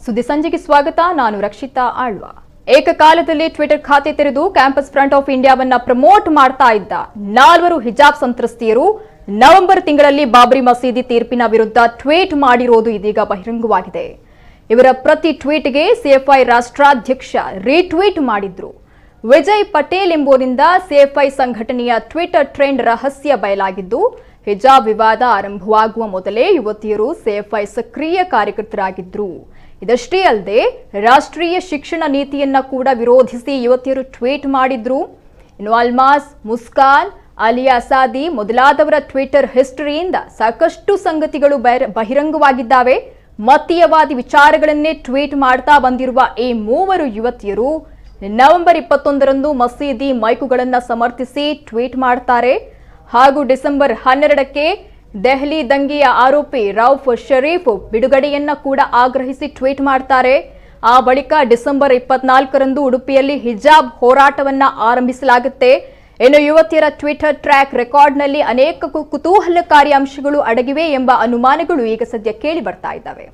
ಸುದ್ದಿ ಸಂಜೆಗೆ ಸ್ವಾಗತ. ನಾನು ರಕ್ಷಿತಾ ಆಳ್ವ. ಏಕಕಾಲದಲ್ಲಿ ಟ್ವಿಟರ್ ಖಾತೆ ತೆರೆದು ಕ್ಯಾಂಪಸ್ ಫ್ರಂಟ್ ಆಫ್ ಇಂಡಿಯಾವನ್ನ ಪ್ರಮೋಟ್ ಮಾಡ್ತಾ ಇದ್ದ 4 ಹಿಜಾಬ್ ಸಂತ್ರಸ್ತೆಯರು ನವೆಂಬರ್ ತಿಂಗಳಲ್ಲಿ ಬಾಬರಿ ಮಸೀದಿ ತೀರ್ಪಿನ ವಿರುದ್ಧ ಟ್ವೀಟ್ ಮಾಡಿರೋದು ಇದೀಗ ಬಹಿರಂಗವಾಗಿದೆ. ಇವರ ಪ್ರತಿ ಟ್ವೀಟ್ಗೆ ಸಿಎಫ್ಐ ರಾಷ್ಟ್ರಾಧ್ಯಕ್ಷ ರೀಟ್ವೀಟ್ ಮಾಡಿದ್ರು. ವಿಜಯ್ ಪಟೇಲ್ ಎಂಬುವರಿಂದ ಸಿಎಫ್ಐ ಸಂಘಟನೆಯ ಟ್ವಿಟರ್ ಟ್ರೆಂಡ್ ರಹಸ್ಯ ಬಯಲಾಗಿದ್ದು, ಹಿಜಾಬ್ ವಿವಾದ ಆರಂಭವಾಗುವ ಮೊದಲೇ ಯುವತಿಯರು ಸಿಎಫ್ಐ ಸಕ್ರಿಯ ಕಾರ್ಯಕರ್ತರಾಗಿದ್ರು. ಇದಷ್ಟೇ ಅಲ್ಲದೆ ರಾಷ್ಟ್ರೀಯ ಶಿಕ್ಷಣ ನೀತಿಯನ್ನ ಕೂಡ ವಿರೋಧಿಸಿ ಯುವತಿಯರು ಟ್ವೀಟ್ ಮಾಡಿದ್ರು. ಇನ್ನು ಅಲ್ಮಾಸ್, ಮುಸ್ಕಾನ್, ಅಲಿಯಾ ಸಾದಿ ಮೊದಲಾದವರ ಟ್ವಿಟರ್ ಹಿಸ್ಟರಿಯಿಂದ ಸಾಕಷ್ಟು ಸಂಗತಿಗಳು ಬಹಿರಂಗವಾಗಿದ್ದಾವೆ. ಮತೀಯವಾದಿ ವಿಚಾರಗಳನ್ನೇ ಟ್ವೀಟ್ ಮಾಡ್ತಾ ಬಂದಿರುವ ಈ 3 ಯುವತಿಯರು ನವೆಂಬರ್ 21ರಂದು ಮಸೀದಿ ಮೈಕುಗಳನ್ನು ಸಮರ್ಥಿಸಿ ಟ್ವೀಟ್ ಮಾಡ್ತಾರೆ. ಹಾಗೂ ಡಿಸೆಂಬರ್ 12ಕ್ಕೆ ದೆಹಲಿ ದಂಗೆಯ ಆರೋಪಿ ರೌಫ್ ಶರೀಫ್ ಬಿಡುಗಡೆಯನ್ನ ಕೂಡ ಆಗ್ರಹಿಸಿ ಟ್ವೀಟ್ ಮಾಡ್ತಾರೆ. ಆ ಬಳಿಕ ಡಿಸೆಂಬರ್ 24ರಂದು ಉಡುಪಿಯಲ್ಲಿ ಹಿಜಾಬ್ ಹೋರಾಟವನ್ನ ಆರಂಭಿಸಲಾಗುತ್ತೆ. ಇನ್ನು ಯುವತಿಯರ ಟ್ವಿಟರ್ ಟ್ರ್ಯಾಕ್ ರೆಕಾರ್ಡ್ನಲ್ಲಿ ಅನೇಕ ಕುತೂಹಲಕಾರಿ ಅಂಶಗಳು ಅಡಗಿವೆ ಎಂಬ ಅನುಮಾನಗಳು ಈಗ ಸದ್ಯ ಕೇಳಿ ಬರ್ತಾ ಇದ್ದಾವೆ.